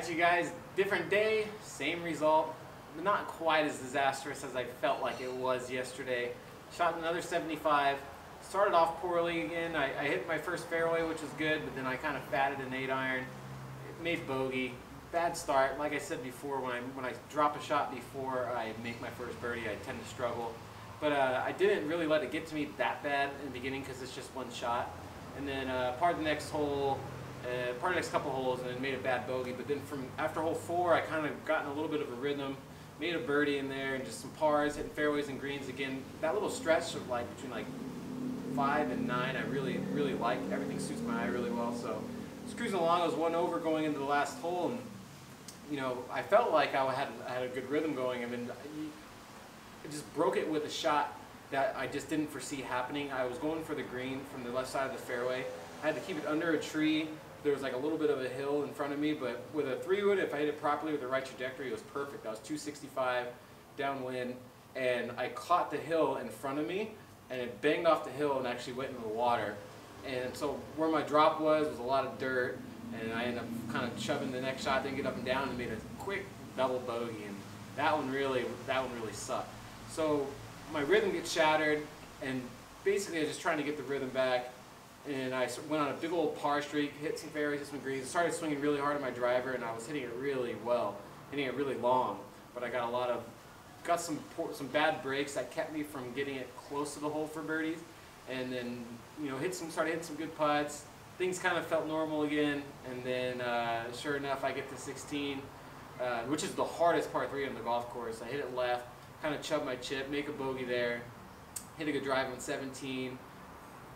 Alright you guys, different day, same result, but not quite as disastrous as I felt like it was yesterday. Shot another 75, started off poorly again. I hit my first fairway, which was good, but then I kind of fatted an 8-iron, made bogey. Bad start. Like I said before, when I drop a shot before I make my first birdie, I tend to struggle. But I didn't really let it get to me that bad in the beginning because it's just one shot. And then part of the next hole, part of the next couple holes, and then made a bad bogey. But then from after hole 4, I kind of got in a little bit of a rhythm, made a birdie in there, and just some pars, hitting fairways and greens again. That little stretch of like between like 5 and 9, I really like. Everything suits my eye really well. So just cruising along. I was 1 over going into the last hole, and you know, I felt like I had a good rhythm going, and then I just broke it with a shot that I just didn't foresee happening. I was going for the green from the left side of the fairway. I had to keep it under a tree. There was like a little bit of a hill in front of me, but with a 3-wood, if I hit it properly with the right trajectory, it was perfect. I was 265 downwind, and I caught the hill in front of me, and it banged off the hill and actually went into the water. And so where my drop was a lot of dirt, and I ended up kind of shoving the next shot, didn't get up and down, and made a quick double bogey, and that one really sucked. So my rhythm gets shattered, and basically I was just trying to get the rhythm back, and I went on a big old par streak, hit some fairways, hit some greens, started swinging really hard on my driver, and I was hitting it really well, hitting it really long, but I got some bad breaks that kept me from getting it close to the hole for birdies, and then started hitting some good putts. Things kind of felt normal again, and then sure enough, I get to 16, which is the hardest par 3 on the golf course. I hit it left, kind of chubbed my chip, make a bogey there, hit a good drive on 17.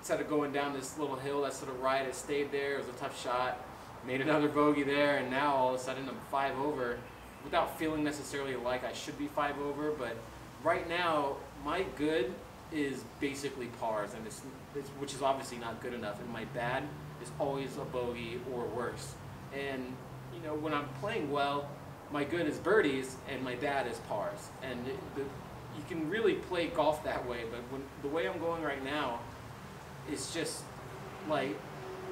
Instead of going down this little hill that's to the right, it stayed there. It was a tough shot. Made another bogey there, and now all of a sudden I'm 5 over, without feeling necessarily like I should be 5 over. But right now, my good is basically pars, and which is obviously not good enough, and my bad is always a bogey or worse. And you know, when I'm playing well, my good is birdies and my bad is pars. And you can really play golf that way, but the way I'm going right now, it's just like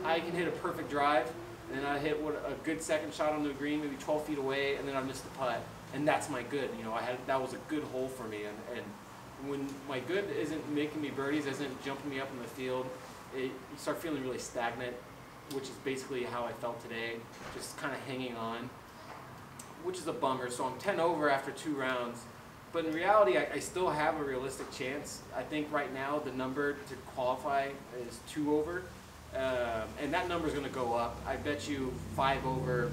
I can hit a perfect drive, and then I hit a good second shot on the green, maybe 12 feet away, and then I missed the putt, and that's my good. You know, that was a good hole for me, and when my good isn't making me birdies, isn't jumping me up in the field, you start feeling really stagnant, which is basically how I felt today, just kind of hanging on, which is a bummer. So I'm 10 over after 2 rounds, but in reality, I still have a realistic chance. I think right now the number to qualify is 2 over, and that number is going to go up. I bet you 5 over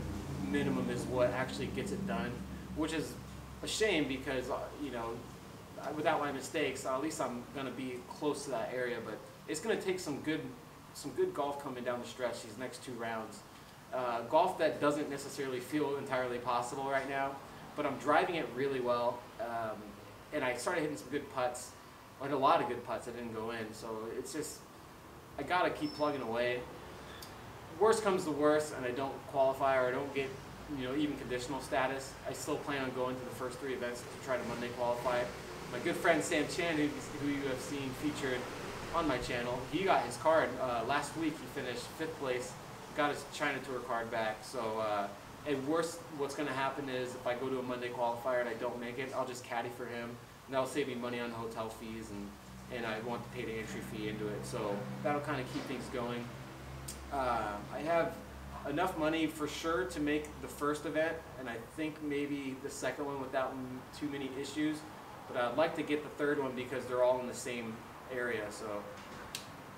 minimum is what actually gets it done, which is a shame because you know, without my mistakes, at least I'm going to be close to that area. But it's going to take some good golf coming down the stretch these next 2 rounds. Golf that doesn't necessarily feel entirely possible right now, but I'm driving it really well, and I started hitting some good putts. I had a lot of good putts that didn't go in, so it's just, I gotta keep plugging away. Worst comes to worst, and I don't qualify or I don't get, you know, even conditional status, I still plan on going to the first 3 events to try to Monday qualify. My good friend Sam Chan, who you have seen featured on my channel, he got his card last week. He finished 5th place, got his China Tour card back. So at worst, what's going to happen is if I go to a Monday qualifier and I don't make it, I'll just caddy for him, and that'll save me money on hotel fees, and I won't pay the entry fee into it. So that'll kind of keep things going. I have enough money for sure to make the first event, and I think maybe the second one without too many issues. But I'd like to get the 3rd one because they're all in the same area. So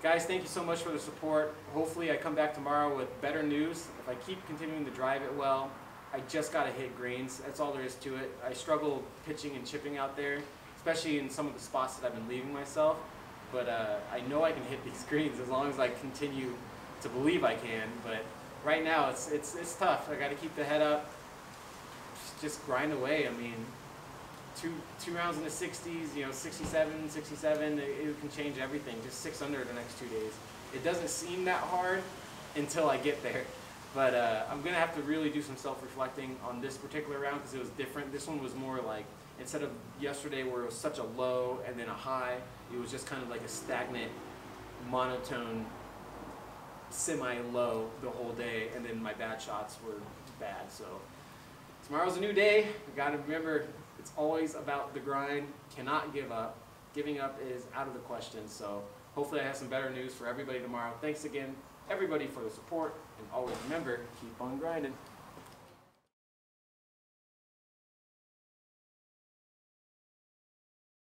guys, thank you so much for the support. Hopefully I come back tomorrow with better news. If I keep continuing to drive it well, I just got to hit greens. That's all there is to it. I struggle pitching and chipping out there, especially in some of the spots that I've been leaving myself. But I know I can hit these greens as long as I continue to believe I can. But right now it's tough. I got to keep the head up, just grind away. I mean, two rounds in the 60s, you know, 67, 67, it can change everything. Just 6 under the next 2 days. It doesn't seem that hard until I get there. But I'm going to have to really do some self-reflecting on this particular round because it was different. This one was more like, instead of yesterday where it was such a low and then a high, it was just kind of like a stagnant, monotone, semi-low the whole day, and then my bad shots were bad. So tomorrow's a new day. We got to remember it's always about the grind. Cannot give up. Giving up is out of the question. So hopefully I have some better news for everybody tomorrow. Thanks again, everybody, for the support. And always remember, keep on grinding.